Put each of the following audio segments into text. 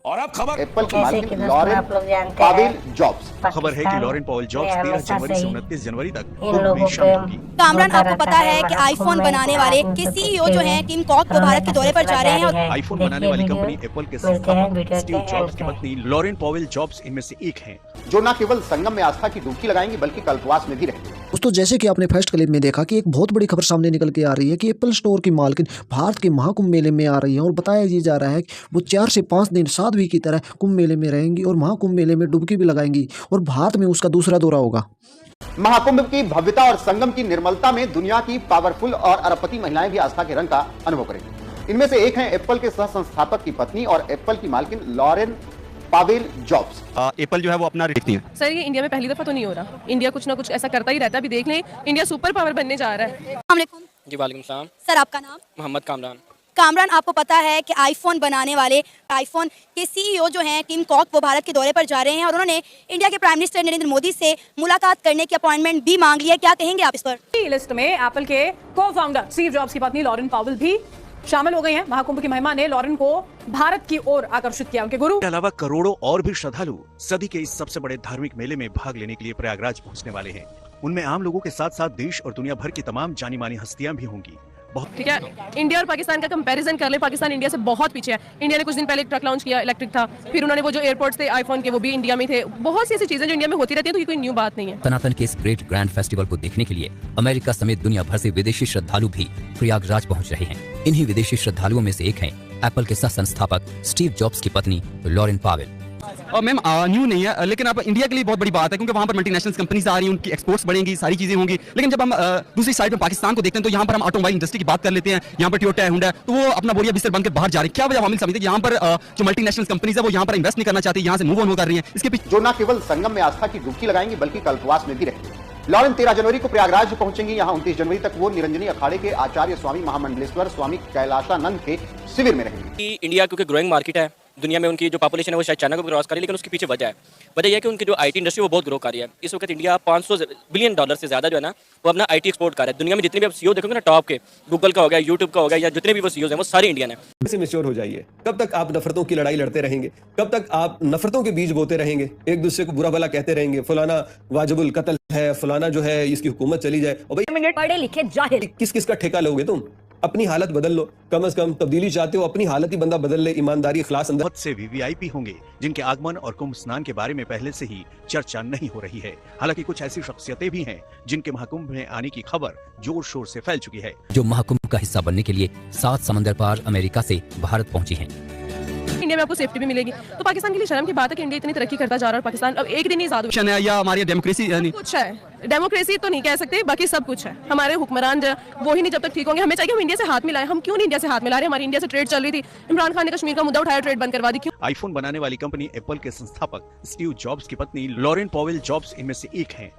और अब खबर एप्पल की मालिक लॉरेन पावेल जॉब्स। खबर है कि लॉरेन पॉवेल जॉब्स 13 जनवरी से 29 जनवरी तक इन कुंभ लोगों में शामिल पे होगी। कामरान, आपको पता है कि आईफोन बनाने वाले के सीईओ जो हैं टिम कॉक वो भारत के दौरे पर जा रहे हैं। और आईफोन बनाने वाली कंपनी एप्पल के संस्थापक स्टीव जॉब्स की पत्नी लॉरेन पॉवेल जॉब्स इनमें से एक हैं, जो न केवल संगम में आस्था की डुबकी लगाएंगी बल्कि कल्पवास में भी रहेंगे। दोस्तों, जैसे कि आपने फर्स्ट क्लिप में देखा कि एक बहुत बड़ी खबर सामने निकल के आ रही है कि एप्पल स्टोर की मालकिन भारत के महाकुंभ मेले में आ रही है और बताया ये जा रहा है कि वो 4 से 5 दिन साध्वी की तरह कुंभ मेले में रहेंगी और महाकुंभ मेले में डुबकी भी लगाएंगी और भारत में उसका दूसरा दौरा होगा। महाकुंभ की भव्यता और संगम की निर्मलता में दुनिया की पावरफुल और अरबपति महिलाएं भी आस्था के रंग का अनुभव करेंगी। इनमें से एक हैं एप्पल के सह संस्थापक की पत्नी और एप्पल की मालकिन लॉरेन पावेल जॉब्स। एप्पल जो है वो अपना देखती है। सर, ये इंडिया में पहली दफा तो नहीं हो रहा। इंडिया कुछ ना कुछ ऐसा करता ही रहता है। अभी देख लें, इंडिया सुपर पावर बनने जा रहा है। अस्सलाम वालेकुम। जी वालेकुम सलाम। सर, आपका नाम? मोहम्मद कामरान। कामरान, आपको पता है कि आईफोन बनाने वाले आईफोन के सीईओ जो हैं टिम कॉक वो भारत के दौरे पर जा रहे हैं और उन्होंने इंडिया के प्राइम मिनिस्टर नरेंद्र मोदी से मुलाकात करने की अपॉइंटमेंट भी मांग ली है। क्या कहेंगे आप इस पर? लिस्ट में एप्पल के को फाउंडर स्टीव जॉब्स की पत्नी लॉरेन पावेल भी शामिल हो गई हैं। महाकुंभ की महिमा ने लॉरेन को भारत की ओर आकर्षित किया। उनके गुरु के अलावा करोड़ों और भी श्रद्धालु सदी के इस सबसे बड़े धार्मिक मेले में भाग लेने के लिए प्रयागराज पहुंचने वाले हैं। उनमें आम लोगों के साथ साथ देश और दुनिया भर की तमाम जानी मानी हस्तियां भी होंगी। ठीक है, इंडिया और पाकिस्तान का कंपैरिजन कर ले, पाकिस्तान इंडिया से बहुत पीछे है। इंडिया ने कुछ दिन पहले ट्रक लॉन्च किया, इलेक्ट्रिक था। फिर उन्होंने वो जो एयरपोर्ट्स थे आईफोन के वो भी इंडिया में थे। बहुत सी ऐसी चीजें जो इंडिया में होती रहती है, तो ये कोई न्यू बात नहीं है। सनातन के इस ग्रेट ग्रैंड फेस्टिवल को देखने के लिए अमेरिका समेत दुनिया भर से विदेशी श्रद्धालु भी प्रयागराज पहुंच रहे हैं। इन्हीं विदेशी श्रद्धालुओं में से एक हैं एप्पल के सह संस्थापक स्टीव जॉब्स की पत्नी लॉरेन पावेल। और मैम न्यू नहीं है, लेकिन आप इंडिया के लिए बहुत बड़ी बात है क्योंकि वहाँ पर मल्टीनेशनल कंपनीज आ रही हैं, उनकी एक्सपोर्ट्स बढ़ेंगी, सारी चीजें होंगी। लेकिन जब हम दूसरी साइड में पाकिस्तान को देखते हैं तो यहाँ पर हम ऑटोमोबाइल इंडस्ट्री की बात कर लेते हैं। यहाँ पर टोयोटा हुंडई तो वो अपना बोरिया बिस्तर बनकर बाहर जा रही है। क्या वजह आमिल समझते हैं यहाँ पर जो मल्टीनेशनल कंपनीज है वो यहाँ पर इन्वेस्ट नहीं करना चाहती, यहाँ से मूव ऑन कर रही है। इसके पीछे जो न केवल संगम में आस्था की डुबकी लगाएंगी बल्कि कल्पवास में भी रहेंगे। लॉरेन 13 जनवरी को प्रयागराज पहुंचेंगी। यहाँ 29 जनवरी तक वो निरंजनी अखाड़े के आचार्य स्वामी महामंडलेश्वर स्वामी कैलाशानंद के शिविर में रहेंगे। इंडिया क्योंकि ग्रोइंग मार्केट है, दुनिया में उनकी जो पॉपुलेशन है वो शायद चाइना को क्रॉस करी, लेकिन उसके पीछे वजह यह है कि उनकी जो आईटी इंडस्ट्री वो बहुत ग्रो कर रही है। इस वक्त इंडिया 500 बिलियन डॉलर से ज्यादा जो है ना वो अपना आईटी एक्सपोर्ट कर रहा है। दुनिया में जितने भी आप सीईओ देखोगे ना टॉप के, गूगल का हो गया, यूट्यूब का हो गया, या जितने भी वो सीईओ हैं वो सारे इंडियन है। से मैच्योर हो जाइए। कब तक आप नफरतों की लड़ाई लड़ते रहेंगे? कब तक आप नफरतों के बीज बोते रहेंगे? एक दूसरे को बुरा भला कहते रहेंगे, फलाना वाजिबुल कत्ल है, फलाना जो है इसकी हुकूमत चली जाए। और भाई पढ़े लिखे जाहिल किस किस का ठेका लोगे तुम? अपनी हालत बदल लो। कम से कम तब्दीली चाहते हो, अपनी हालत ही बंदा बदल ले। ईमानदारी, इखलास अंदर। बहुत से वीवीआईपी होंगे जिनके आगमन और कुंभ स्नान के बारे में पहले से ही चर्चा नहीं हो रही है। हालांकि कुछ ऐसी शख्सियतें भी हैं जिनके महाकुंभ में आने की खबर जोर शोर से फैल चुकी है, जो महाकुंभ का हिस्सा बनने के लिए 7 समंदर पार अमेरिका से भारत पहुंची हैं। इंडिया में आपको सेफ्टी भी मिलेगी। तो पाकिस्तान के लिए शर्म की बात है कि इंडिया इतनी तरक्की करता जा रहा है और पाकिस्तान अब एक दिन ही आजाद है या हमारी डेमोक्रेसी कुछ है। डेमोक्रेसी तो नहीं कह सकते, बाकी सब कुछ है। हमारे हुक्मरान वो ही नहीं जब तक ठीक होंगे। हमें चाहिए हम इंडिया से हाथ मिलाएं। हम क्यों नहीं इंडिया से हाथ मिला रहे? हमारी इंडिया से ट्रेड चल रही थी, इमरान खान ने कश्मीर का मुद्दा उठाया, ट्रेड बंद करवा दी। क्यों? आईफोन बनाने वाली कंपनी एप्पल के संस्थापक स्टीव जॉब्स की पत्नी लॉरेन पॉवेल जॉब्स इनमें से एक हैं।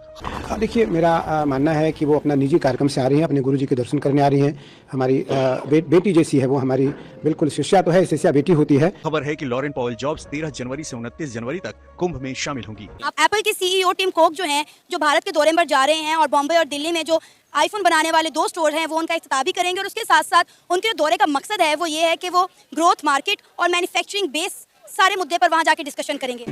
देखिए, मेरा मानना है कि वो अपना निजी कार्यक्रम से आ रही हैं, अपने गुरुजी के दर्शन करने आ रही हैं। हमारी बेटी जैसी है वो, हमारी बिल्कुल शिष्या तो है, शिष्या बेटी होती है। खबर है कि लॉरेन पॉवेल जॉब्स 13 जनवरी से 29 जनवरी तक कुंभ में शामिल होंगी। अब एप्पल के सीईओ टिम कॉक जो हैं जो भारत के दौरे पर जा रहे हैं और बॉम्बे और दिल्ली में जो आईफोन बनाने वाले 2 स्टोर हैं वो उनका इफ्तिताह भी करेंगे। और उसके साथ साथ उनके दौरे का मकसद है वो ये है कि वो ग्रोथ, मार्केट और मैन्युफैक्चरिंग बेस सारे मुद्दे पर वहाँ जाके डिस्कशन करेंगे।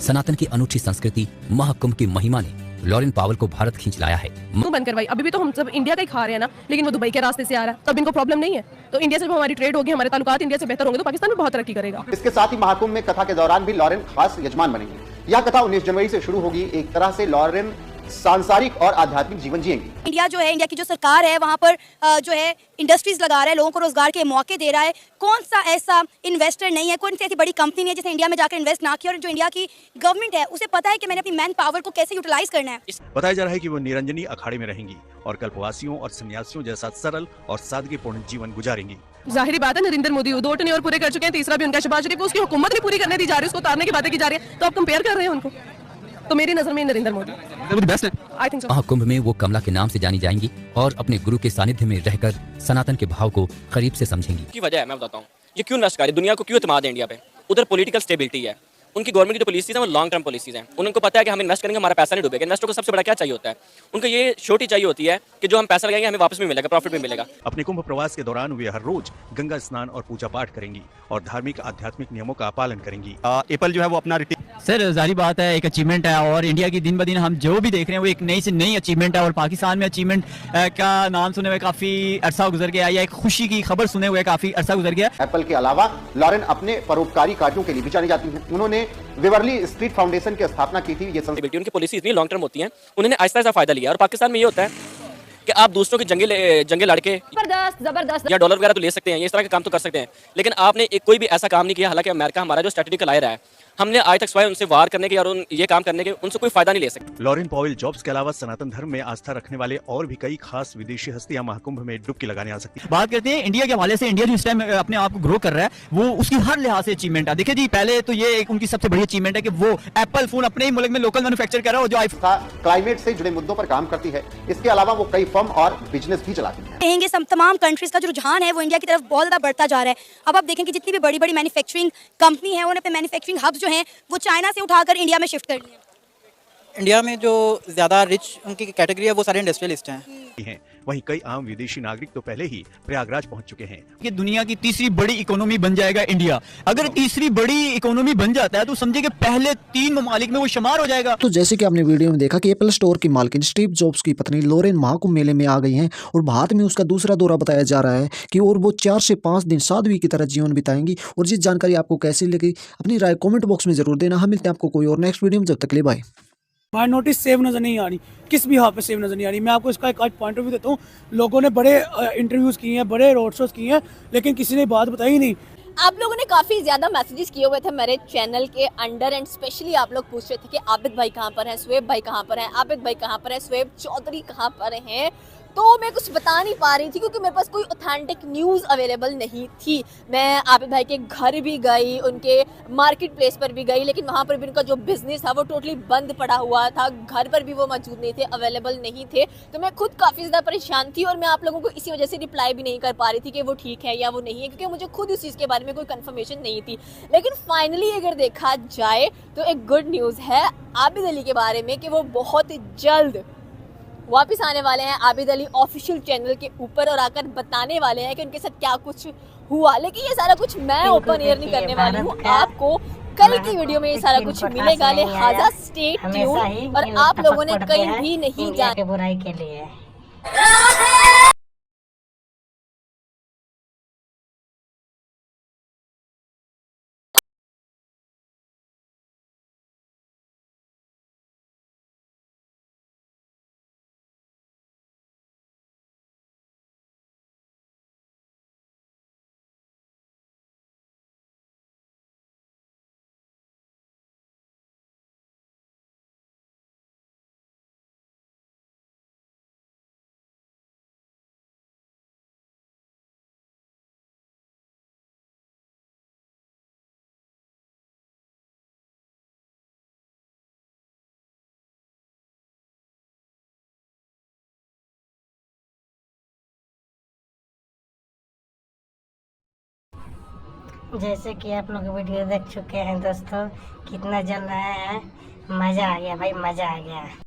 सनातन की अनूठी संस्कृति महाकुंभ की महिमा ने लॉरेन पावेल को भारत खींच लाया है। बंद करवाई। अभी भी तो हम सब इंडिया का ही खा रहे हैं ना, लेकिन वो दुबई के रास्ते से आ रहा है, तब इनको प्रॉब्लम नहीं है। तो इंडिया से हमारी ट्रेड होगी, हमारे ताल्लुकात इंडिया से बेहतर होंगे तो पाकिस्तान में बहुत तरक्की करेगा। इसके साथ ही महाकुंभ में कथा के दौरान भी लॉरेन खास यजमान बनेंगी। यह कथा 19 जनवरी से शुरू होगी। एक तरह से लॉरेन सांसारिक और आध्यात्मिक जीवन जिएंगी। इंडिया जो है, इंडिया की जो सरकार है वहाँ पर जो है इंडस्ट्रीज लगा रहा है, लोगों को रोजगार के मौके दे रहा है। कौन सा ऐसा इन्वेस्टर नहीं है, कौन सी ऐसी बड़ी कंपनी नहीं है जिसने इंडिया में जाकर इन्वेस्ट ना किया? और जो इंडिया की गवर्नमेंट है उसे पता है कि मैंने अपनी मैन पावर को कैसे यूटिलाइज करना है। बताया जा रहा है कि वो निरंजनी अखाड़े में रहेंगी और कल्पवासियों और सन्यासियों जैसा सरल और सादगीपूर्ण जीवन गुजारेंगी। जाहिर बात है, नरेंद्र मोदी 2 टर्न और पूरे कर चुके हैं, तीसरा भी उनका शहबाज शरीफ को उसकी हुकूमत नहीं पूरी करने दी जा रही है, उसको उतारने की बातें की जा रही है। तो आप कंपेयर कर रहे हैं उनको। तो मेरी नजर में नरेंद्र मोदी बेस्ट है। I think so. महाकुंभ में वो कमला के नाम से जानी जाएंगी और अपने गुरु के सानिध्य में रहकर सनातन के भाव को करीब से समझेंगी। की वजह है मैं बताता हूँ, ये क्यों नष्ट कर रही दुनिया को, क्यों एतमाद है इंडिया पे? उधर पॉलिटिकल स्टेबिलिटी है, उनकी गवर्नमेंट की जो पॉलिसीज हैं वो लॉन्ग टर्म पॉलिसीज हैं। उनको पता है कि हम इन्वेस्ट करेंगे हमारा पैसा नहीं डूबेगा। इन्वेस्टर को सबसे बड़ा क्या चाहिए होता है, उनको ये श्योरिटी चाहिए होती है कि जो हम पैसा लगाएंगे हमें वापस भी मिलेगा, प्रॉफिट भी मिलेगा। अपने कुंभ प्रवास के दौरान वे हर रोज गंगा स्नान और पूजा पाठ करेंगी और धार्मिक आध्यात्मिक नियमों का पालन करेंगी। एप्पल जो है वो अपना सर जाहिर बात है एक अचीवमेंट है और इंडिया की दिन ब दिन हम जो भी देख रहे हैं वो एक नई से नई अचीवमेंट है और पाकिस्तान में अचीवमेंट का नाम सुने हुए काफी अरसा गुजर गया या एक खुशी की खबर सुने हुए काफी अरसा गुजर गया। एप्पल के अलावा लॉरेन अपने परोपकारी कार्यों के लिए भी जानी जाती हैं। उन्होंने विवर्ली स्ट्रीट फाउंडेशन की स्थापना की थी। ये संस्था उनकी पॉलिसी इतनी लॉन्ग टर्म होती है, उन्होंने आहिस्ता आहिस्ता फायदा लिया। और पाकिस्तान में ये होता है कि आप दूसरों की जंगे लड़के जबरदस्त या डॉलर वगैरह तो ले सकते हैं, ये इस तरह के काम तो कर सकते हैं, लेकिन आपने कोई भी ऐसा काम नहीं किया। हालांकि अमेरिका हमारा जो स्ट्रेटेजिक अलायर है, हमने आज तक सिवाय उनसे वार करने के और ये काम करने के उनसे कोई फायदा नहीं ले सकते। लॉरेन पॉवेल जॉब्स के अलावा सनातन धर्म में आस्था रखने वाले और भी कई खास विदेशी हस्तियां महाकुंभ में डुबकी लगाने आ सकती हैं। बात करते हैं इंडिया के हवाले से। इंडिया जो इस टाइम अपने आप को ग्रो कर रहा है वो उसकी हर लिहाज से अचीवमेंट है। देखिए जी, पहले तो ये एक उनकी सबसे बड़ी अचीवमेंट है कि वो एप्पल फोन अपने ही मुल्क में लोकल मैन्युफैक्चर कर रहा है और जो आईफोन क्लाइमेट से जुड़े मुद्दों पर काम करती है। इसके अलावा वो कई फर्म और बिजनेस भी चलाती है। कहेंगे तमाम कंट्रीज का जो रुझान है वो इंडिया की तरफ बहुत ज़्यादा बढ़ता जा रहा है। अब आप देखें कि जितनी भी बड़ी बड़ी मैन्युफैक्चरिंग कंपनी है उन्होंने अपने मैन्युफैक्चरिंग हब्स जो हैं वो चाइना से उठाकर इंडिया में शिफ्ट कर लिए। इंडिया में जो ज़्यादा रिच उनकी कैटेगरी है वो सारे इंडस्ट्रियलिस्ट हैं। वहीं कई आम विदेशी नागरिक तो पहले ही प्रयागराज पहुंच चुके हैं। कि दुनिया की तीसरी बड़ी इकोनॉमी बन जाएगा इंडिया। अगर तीसरी बड़ी इकोनॉमी बन जाता है तो समझिए कि पहले 3 ममालिक में वो शुमार हो जाएगा। तो जैसे कि आपने वीडियो में देखा कि एप्पल स्टोर की मालकिन स्टीव जॉब्स की पत्नी लॉरेन महाकुंभ मेले में आ गई हैं और भारत में उसका दूसरा दौरा बताया जा रहा है कि और वो 4 से 5 दिन साध्वी की तरह जीवन बिताएंगी। और ये जानकारी आपको कैसी लगी अपनी राय कमेंट बॉक्स में जरूर देना। हम मिलते हैं आपको कोई और नेक्स्ट वीडियो में, जब तक के लिए बाय। हमारी नोटिस सेव नज़र नहीं आ रही, किस भी हाथ पे सेव नज़र नहीं आ रही। मैं आपको इसका एक आज पॉइंट ऑफ व्यू देता हूँ। लोगों ने बड़े इंटरव्यूज़ किए हैं, बड़े रोड शोज़ किए हैं, लेकिन किसी ने बात बताई नहीं। आप लोगों ने काफ़ी ज़्यादा मैसेजेस किए हुए थे मेरे चैनल के अंडर एंड स्पेशली आप लोग पूछ रहे थे कि आबिद भाई कहाँ पर हैं, शुएब भाई कहाँ पर हैं, आबिद भाई कहाँ पर हैं, शुएब चौधरी कहाँ पर हैं। तो मैं कुछ बता नहीं पा रही थी क्योंकि मेरे पास कोई ऑथेंटिक न्यूज़ अवेलेबल नहीं थी। मैं आबिद भाई के घर भी गई, उनके मार्केट प्लेस पर भी गई, लेकिन वहाँ पर भी उनका जो बिज़नेस था वो टोटली बंद पड़ा हुआ था। घर पर भी वो मौजूद नहीं थे, अवेलेबल नहीं थे। तो मैं खुद काफ़ी ज़्यादा परेशान थी और मैं आप लोगों को इसी वजह से रिप्लाई भी नहीं कर पा रही थी कि वो ठीक है या वो नहीं है, क्योंकि मुझे खुद इस चीज़ के बारे में कोई कंफर्मेशन नहीं थी। लेकिन फाइनली अगर देखा जाए तो एक गुड न्यूज़ है आबिद अली के बारे में कि वो बहुत जल्द वापस आने वाले हैं आबिद अली ऑफिशियल चैनल के ऊपर और आकर बताने वाले हैं कि उनके साथ क्या कुछ हुआ। लेकिन ये सारा कुछ मैं ओपन एयर नहीं करने वाली हूँ, आपको कल की वीडियो में ये सारा कुछ मिलेगा। लिहाजा स्टे ट्यून और आप लोगों ने कहीं भी नहीं जाना बुराई के लिए। जैसे कि आप लोग वीडियो देख चुके हैं दोस्तों, कितना जल रहा है, मज़ा आ गया भाई, मज़ा आ गया।